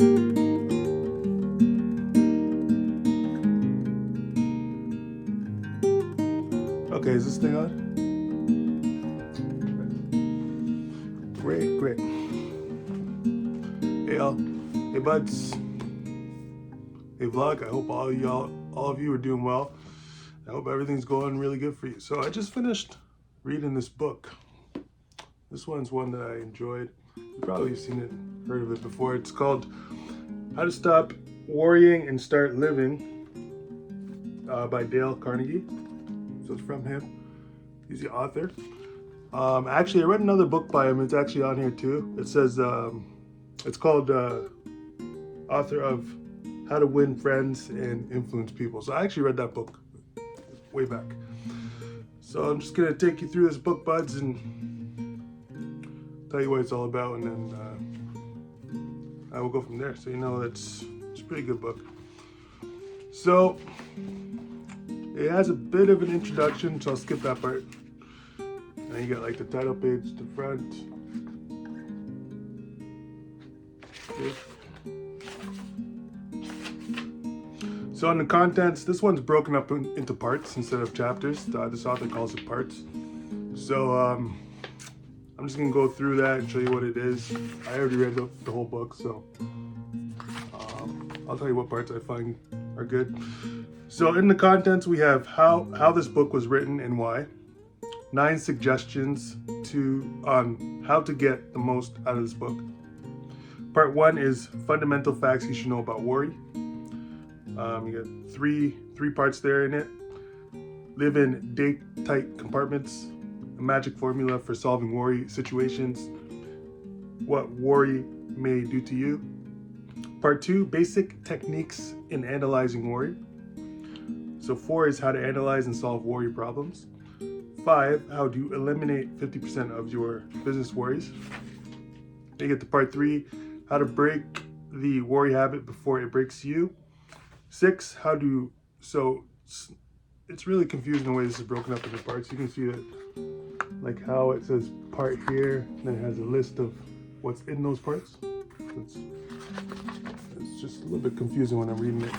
Okay, is this thing on? Great. Hey y'all, hey buds, hey vlog. I hope all of you are doing well. I hope everything's going really good for you. So I just finished reading this book. This one's one that I enjoyed. You've probably seen it, heard of it before. It's called How to Stop Worrying and Start Living by Dale Carnegie. So it's from him. He's the author. Actually, I read another book by him. It's actually on here too. It says, it's called author of How to Win Friends and Influence People. So I actually read that book way back. So I'm just gonna take you through this book, buds, and tell you what it's all about, and then I will go from there. So you know it's a pretty good book. So it has a bit of an introduction, so I'll skip that part. And you got like the title page, the front. Okay. So on the contents, this one's broken up into parts instead of chapters. This author calls it parts. So I'm just gonna go through that and show you what it is. I already read the whole book, so I'll tell you what parts I find are good. So in the contents, we have how this book was written and why. 9 suggestions on how to get the most out of this book. Part 1 is fundamental facts you should know about worry. You got three parts there in it. Live in tight compartments. A magic formula for solving worry situations. What worry may do to you. Part 2, basic techniques in analyzing worry. So 4 is how to analyze and solve worry problems. 5, how to eliminate 50% of your business worries. Then you get to part 3, how to break the worry habit before it breaks you. 6, so it's really confusing the way this is broken up into parts. You can see that, like how it says part here, then it has a list of what's in those parts. It's just a little bit confusing when I'm reading it.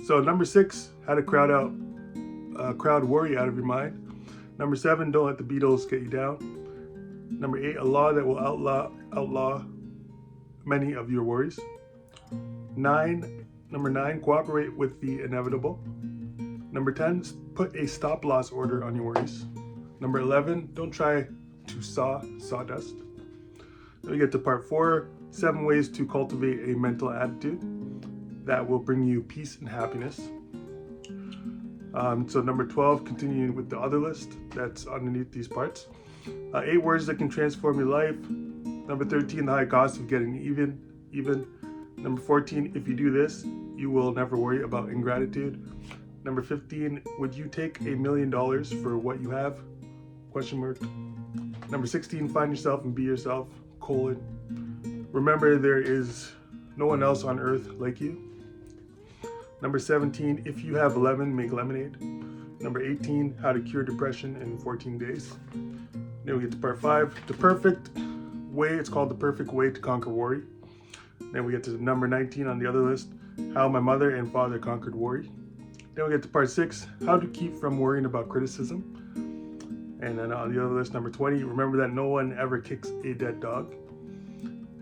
So number 6, how to crowd worry out of your mind. Number 7, don't let the Beatles get you down. Number 8, a law that will outlaw many of your worries. Number 9, cooperate with the inevitable. Number 10, put a stop loss order on your worries. Number 11, don't try to saw sawdust. Then we get to part 4, 7 ways to cultivate a mental attitude that will bring you peace and happiness. So number 12, continuing with the other list that's underneath these parts. 8 words that can transform your life. Number 13, the high cost of getting even. Number 14, if you do this, you will never worry about ingratitude. Number 15, would you take $1 million for what you have? Question mark. Number 16, find yourself and be yourself. Remember, there is no one else on earth like you. Number 17, if you have lemon, make lemonade. Number 18, how to cure depression in 14 days. Then we get to part 5, the perfect way. It's called the perfect way to conquer worry. Then we get to number 19 on the other list, how my mother and father conquered worry. Then we get to part 6, how to keep from worrying about criticism. And then on the other list, number 20, remember that no one ever kicks a dead dog.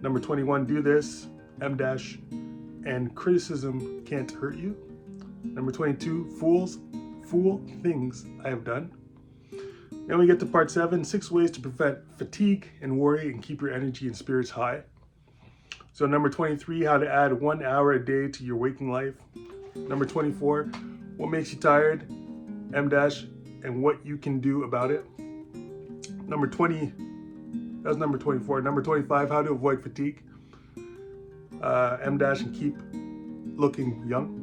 Number 21, do this, and criticism can't hurt you. Number 22, fool things I have done. Then we get to part 7, 6 ways to prevent fatigue and worry and keep your energy and spirits high. So number 23, how to add 1 hour a day to your waking life. Number 24, what makes you tired, and what you can do about it. Number 20, that's number 24. Number 25, how to avoid fatigue, and keep looking young.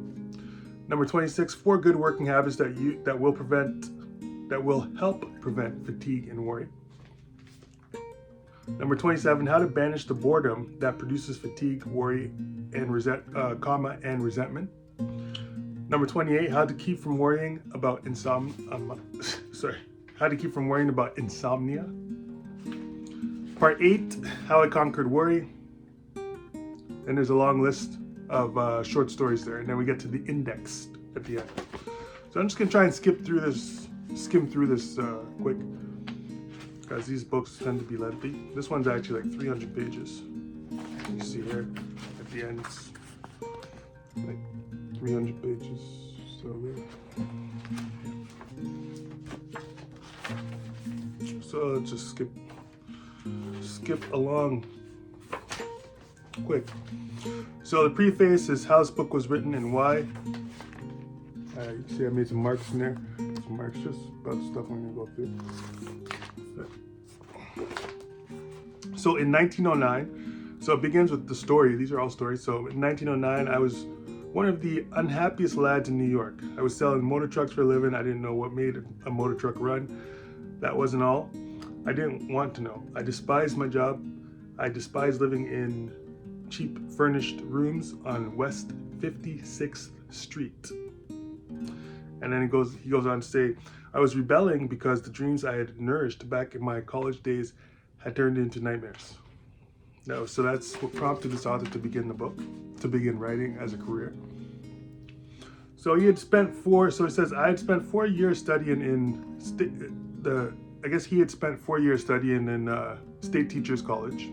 Number 26, 4 good working habits that will help prevent fatigue and worry. Number 27, how to banish the boredom that produces fatigue, worry, and resentment. Number 28, how to keep from worrying about insomnia. Part 8, how I conquered worry. and there's a long list of short stories there, and then we get to the index at the end. So I'm just gonna try and skim through this quick, because these books tend to be lengthy. This one's actually like 300 pages. You see here at the end, it's like 300 pages. So let's just skip along quick. So the preface is how this book was written and why. You can see I made some marks in there. Some marks just about the stuff I'm gonna go through. So in 1909, so it begins with the story. These are all stories. So in 1909, I was one of the unhappiest lads in New York. I was selling motor trucks for a living. I didn't know what made a motor truck run. That wasn't all. I didn't want to know. I despised my job. I despised living in cheap furnished rooms on West 56th Street. And then he goes on to say, I was rebelling because the dreams I had nourished back in my college days had turned into nightmares. No, so that's what prompted this author to begin the book, to begin writing as a career. So he had spent I had spent 4 years studying in State Teachers College.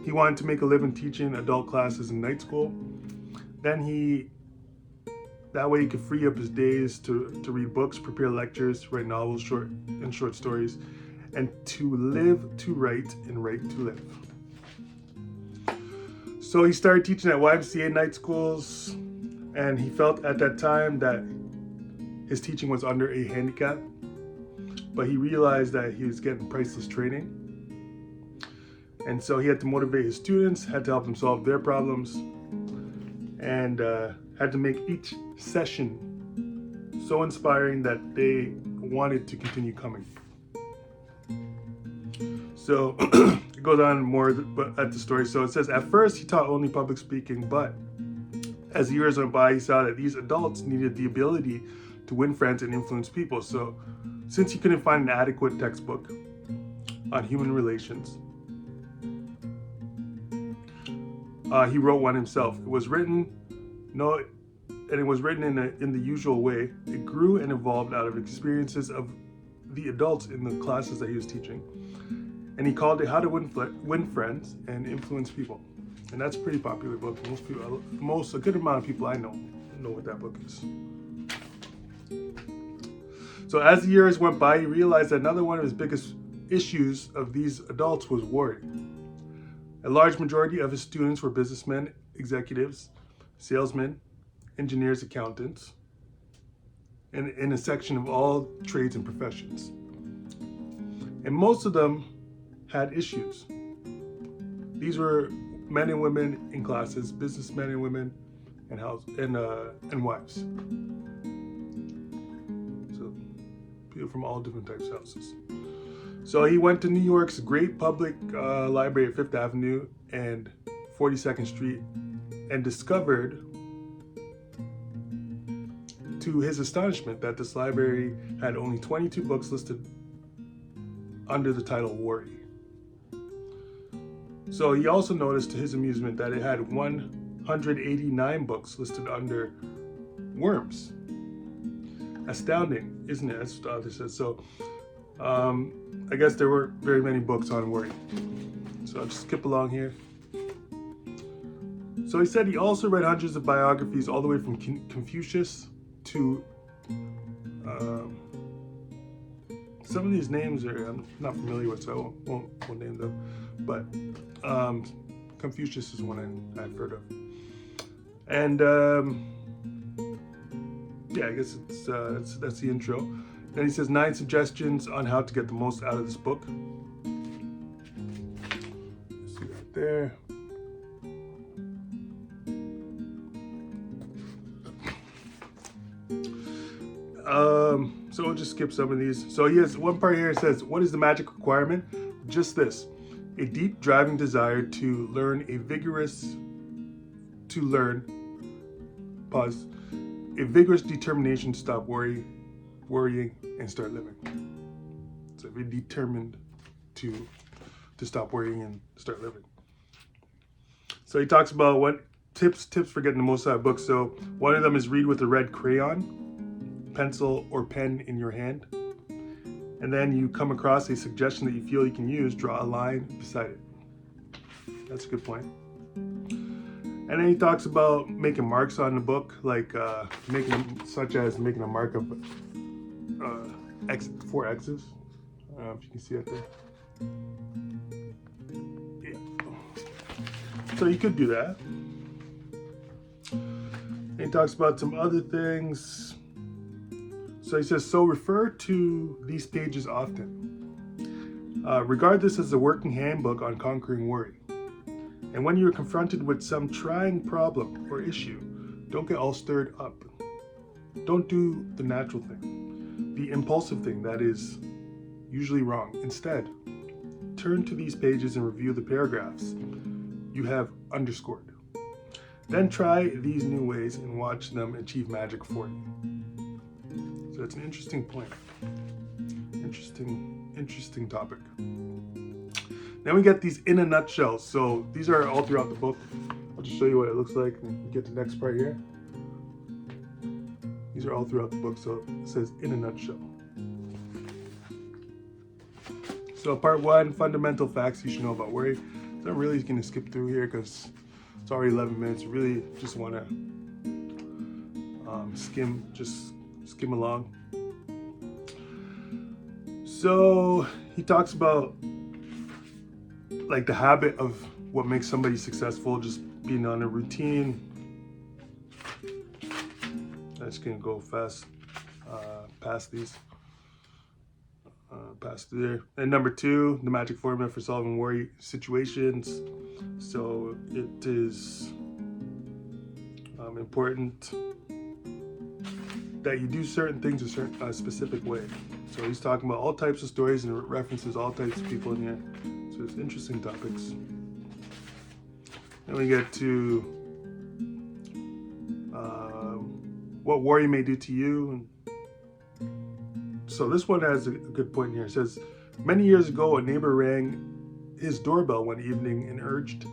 He wanted to make a living teaching adult classes in night school. Then that way he could free up his days to read books, prepare lectures, write novels, short stories, and to live to write and write to live. So he started teaching at YMCA night schools, and he felt at that time that his teaching was under a handicap, but he realized that he was getting priceless training. And so he had to motivate his students, had to help them solve their problems, and had to make each session so inspiring that they wanted to continue coming. So it goes on more at the story. So it says, at first he taught only public speaking, but as the years went by, he saw that these adults needed the ability to win friends and influence people. So since he couldn't find an adequate textbook on human relations, he wrote one himself. It was written in the usual way. It grew and evolved out of experiences of the adults in the classes that he was teaching. And he called it How to Win Friends and Influence People. And that's a pretty popular book. A good amount of people I know what that book is. So as the years went by, he realized that another one of his biggest issues of these adults was worry. A large majority of his students were businessmen, executives, salesmen, engineers, accountants, and in a section of all trades and professions. And most of them had issues. These were men and women in classes, businessmen and women, and wives. So people from all different types of houses. So he went to New York's great public library at Fifth Avenue and 42nd Street and discovered, to his astonishment, that this library had only 22 books listed under the title Worry. So he also noticed, to his amusement, that it had 189 books listed under worms. Astounding, isn't it? That's what the author says. So I guess there weren't very many books on worry. So I'll just skip along here. So he said he also read hundreds of biographies, all the way from Confucius to some of these names I'm not familiar with, so I won't name them. But Confucius is one I've heard of. And I guess that's the intro. Then he says 9 suggestions on how to get the most out of this book. See right there. So we'll just skip some of these. So he has one part here that says, what is the magic requirement? Just this: a deep driving desire to learn, a vigorous determination to stop worrying and start living. So be determined to to stop worrying and start living. So he talks about what tips for getting the most out of books. So one of them is read with a red crayon, pencil, or pen in your hand. And then you come across a suggestion that you feel you can use, draw a line beside it. That's a good point. And then he talks about making marks on the book, like such as making a mark of 4 X's. I don't know if you can see it there. Yeah. So you could do that. And he talks about some other things. So he says, so refer to these pages often. Regard this as a working handbook on conquering worry. And when you are confronted with some trying problem or issue, don't get all stirred up. Don't do the natural thing, the impulsive thing that is usually wrong. Instead, turn to these pages and review the paragraphs you have underscored. Then try these new ways and watch them achieve magic for you. So it's an interesting point. Interesting topic. Then we get these in a nutshell. So these are all throughout the book. I'll just show you what it looks like and get to the next part here. These are all throughout the book. So it says in a nutshell. So part 1, fundamental facts you should know about worry. So I'm really going to skip through here because it's already 11 minutes. Really just want to skim along. So he talks about like the habit of what makes somebody successful, just being on a routine. I'm just gonna go fast past these. Past there. And number 2, the magic formula for solving worry situations. So it is important that you do certain things a specific way. So he's talking about all types of stories and references all types of people in here. So it's interesting topics. Then we get to what worry may do to you. So this one has a good point here. It says, many years ago, a neighbor rang his doorbell one evening and urged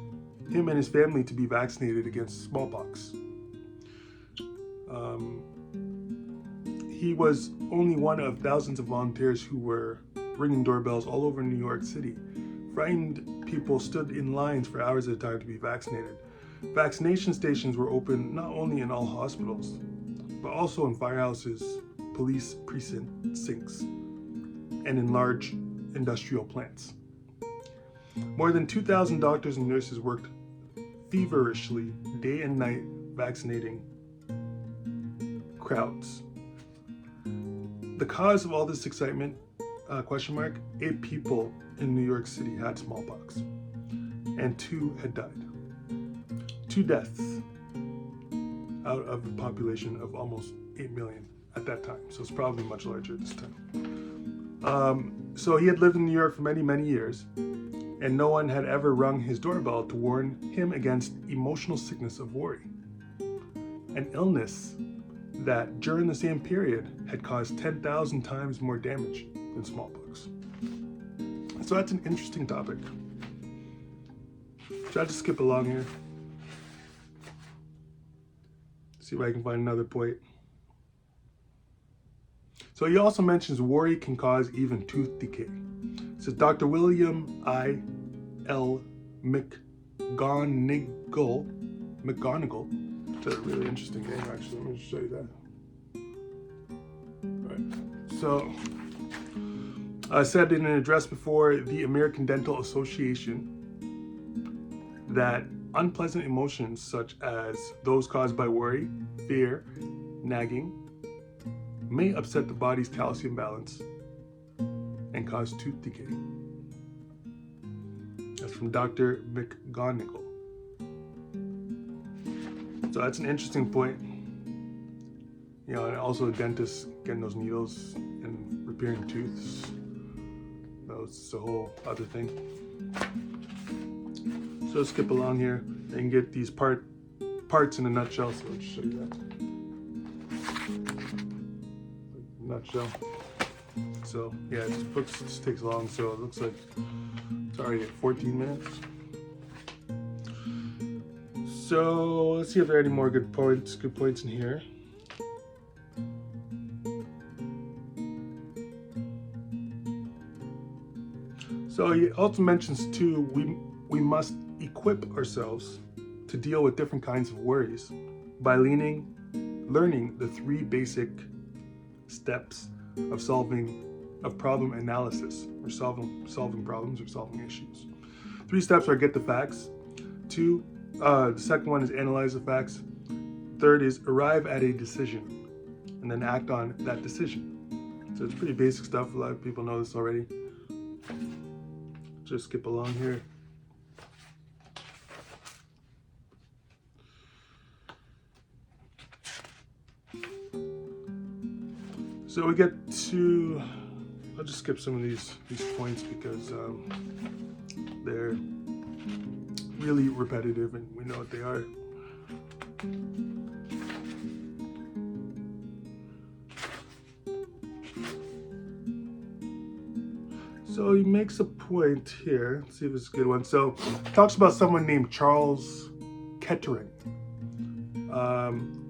him and his family to be vaccinated against smallpox. He was only one of thousands of volunteers who were ringing doorbells all over New York City. Frightened people stood in lines for hours at a time to be vaccinated. Vaccination stations were open not only in all hospitals, but also in firehouses, police precincts, and in large industrial plants. More than 2,000 doctors and nurses worked feverishly day and night vaccinating crowds. The cause of all this excitement, 8 people in New York City had smallpox, and 2 had died. 2 deaths out of a population of almost 8 million at that time. So it's probably much larger this time. So he had lived in New York for many, many years, and no one had ever rung his doorbell to warn him against emotional sickness of worry, an illness that during the same period had caused 10,000 times more damage than smallpox. So that's an interesting topic. Should I just skip along here? See if I can find another point. So he also mentions worry can cause even tooth decay. It says Dr. William I. L. McGonigal. It's a really interesting name, actually. Let me just show you that. All right. So, I said in an address before the American Dental Association that unpleasant emotions such as those caused by worry, fear, nagging, may upset the body's calcium balance and cause tooth decay. That's from Dr. McGonigal. So that's an interesting point. You know, and also a dentist getting those needles and repairing tooths. It's a whole other thing. So let's skip along here and get these parts in a nutshell. So I'll just show you that. Nutshell. So yeah, this book just takes long, so it looks like Sorry, 14 minutes. So let's see if there are any more good points in here. So he also mentions too, we must equip ourselves to deal with different kinds of worries by learning the 3 basic steps of problem analysis, or solving problems or solving issues. 3 steps are get the facts. 2, the second one is analyze the facts. 3rd is arrive at a decision, and then act on that decision. So it's pretty basic stuff. A lot of people know this already. Just skip along here. So we get to, I'll just skip some of these points because they're really repetitive and we know what they are. So he makes a point here. Let's see if it's a good one. So he talks about someone named Charles Kettering.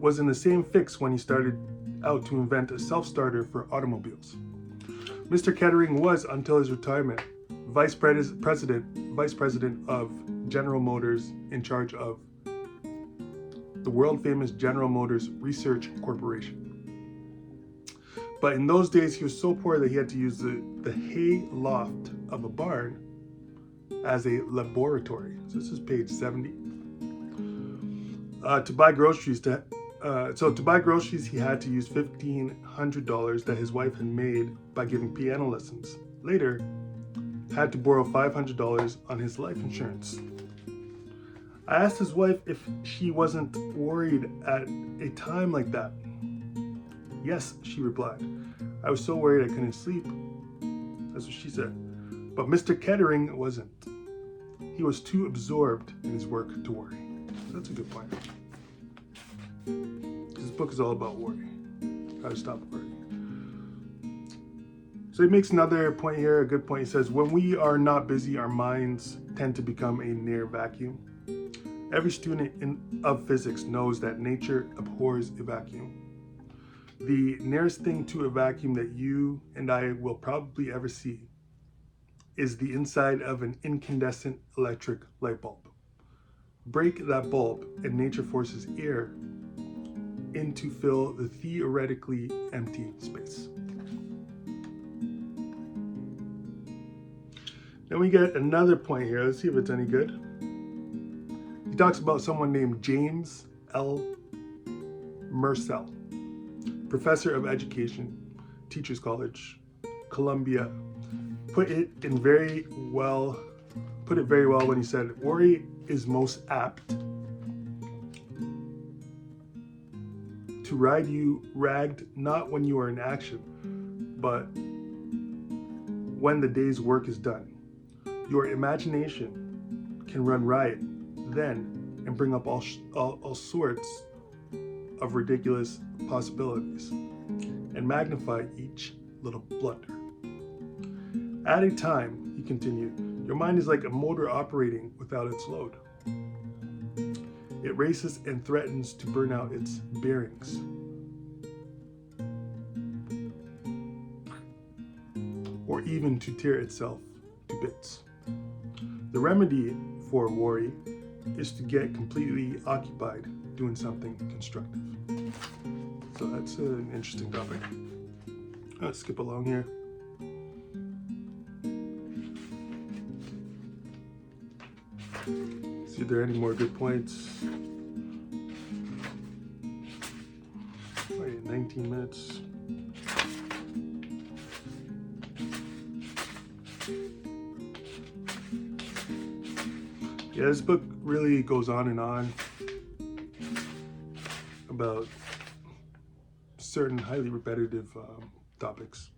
Was in the same fix when he started out to invent a self-starter for automobiles. Mr. Kettering was, until his retirement, vice president of General Motors, in charge of the world-famous General Motors Research Corporation. But in those days, he was so poor that he had to use the hay loft of a barn as a laboratory. So this is page 70. To buy groceries, he had to use $1,500 that his wife had made by giving piano lessons. Later, had to borrow $500 on his life insurance. I asked his wife if she wasn't worried at a time like that. Yes, she replied. I was so worried I couldn't sleep. That's what she said. But Mr. Kettering wasn't. He was too absorbed in his work to worry. That's a good point. This book is all about worry. How to stop worrying. So he makes another point here, a good point. He says, when we are not busy, our minds tend to become a near vacuum. Every student of physics knows that nature abhors a vacuum. The nearest thing to a vacuum that you and I will probably ever see is the inside of an incandescent electric light bulb. Break that bulb and nature forces air in to fill the theoretically empty space. Then we get another point here. Let's see if it's any good. He talks about someone named James L. Mersell, professor of education, Teachers College, Columbia, put it very well when he said, worry is most apt to ride you ragged not when you are in action, but when the day's work is done. Your imagination can run riot then and bring up all sorts of ridiculous possibilities and magnify each little blunder. At a time, he continued, your mind is like a motor operating without its load. It races and threatens to burn out its bearings. Or even to tear itself to bits. The remedy for worry is to get completely occupied doing something constructive. So that's an interesting topic. Let's skip along here. See if there are any more good points. 19 minutes. Yeah, this book really goes on and on about certain highly repetitive topics.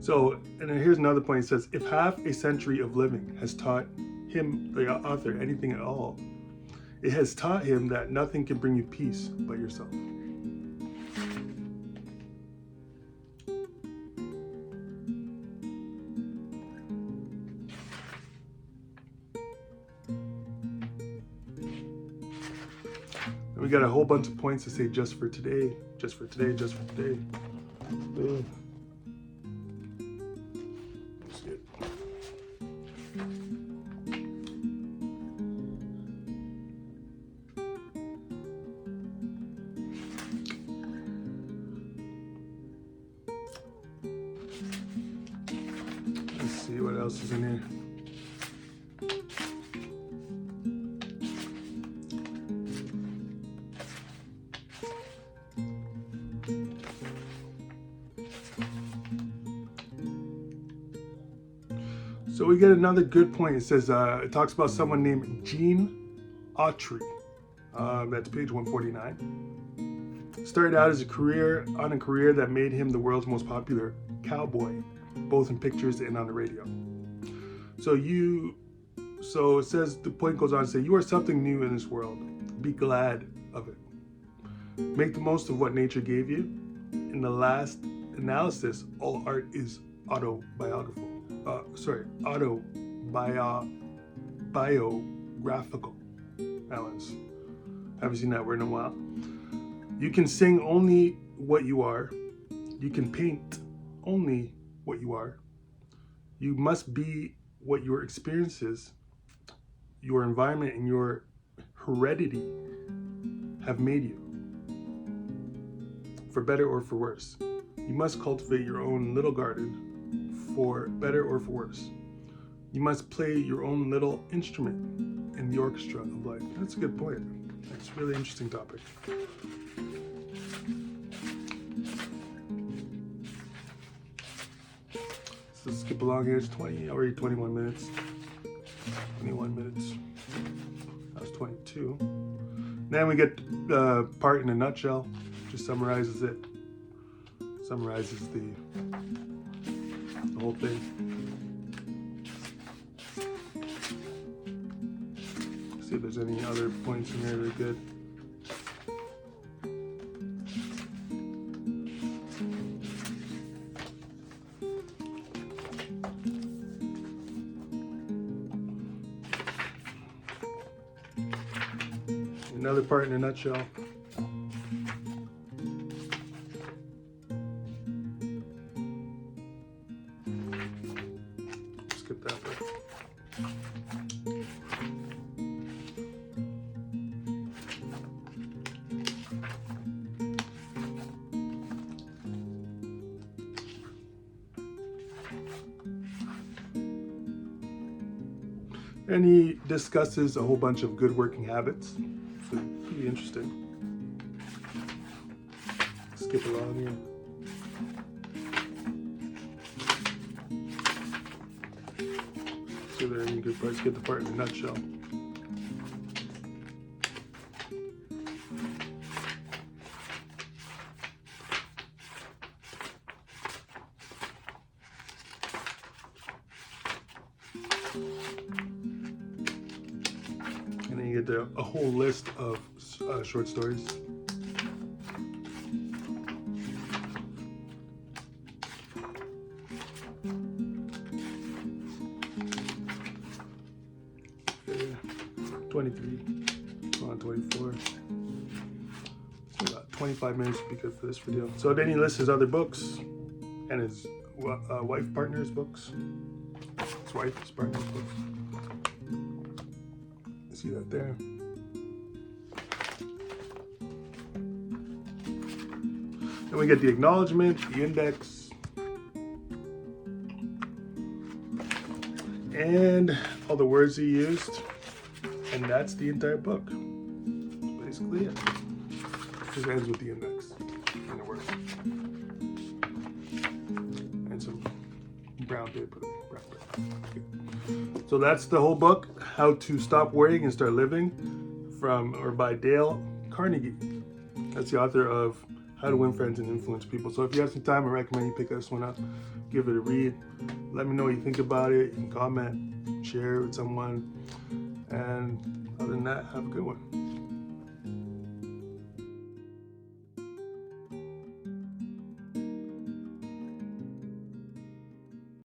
So, and then here's another point. It says, if half a century of living has taught him, the author, anything at all, it has taught him that nothing can bring you peace but yourself. we got a whole bunch of points to say just for today, just for today, just for today. That's good. Let's see what else is in here. So we get another good point. It says, it talks about someone named Gene Autry. That's page 149. Started out as a career that made him the world's most popular cowboy, both in pictures and on the radio. So it says, the point goes on to say, you are something new in this world. Be glad of it. Make the most of what nature gave you. In the last analysis, all art is autobiographical. Biographical. Haven't seen that word in a while. You can sing only what you are. You can paint only what you are. You must be what your experiences, your environment, and your heredity have made you, for better or for worse. You must cultivate your own little garden, for better or for worse. You must play your own little instrument in the orchestra of life. That's a good point. It's a really interesting topic. So let's skip along here. It's already 21 minutes. 21 minutes. That was 22. Then we get the part in a nutshell. Just summarizes it. Summarizes the whole thing. See if there's any other points in here that are good. Another part in a nutshell. Skip that part. And he discusses a whole bunch of good working habits. So pretty interesting. Skip along here. See if there are any good parts. Get the part in a nutshell. And then you get a whole list of short stories. Okay, 23, on 24. So about 25 minutes would be good for this video. So then he lists his other books and his wife partner's books. His wife's partner's books. See that there. Then we get the acknowledgement, the index, and all the words he used, and that's the entire book. Basically it. Just ends with the index and the words. And some brown paper. Okay. So that's the whole book, How to Stop Worrying and Start Living, by Dale Carnegie. That's the author of How to Win Friends and Influence People. So if you have some time, I recommend you pick this one up, give it a read. Let me know what you think about it. You can comment, share it with someone. And other than that, have a good one.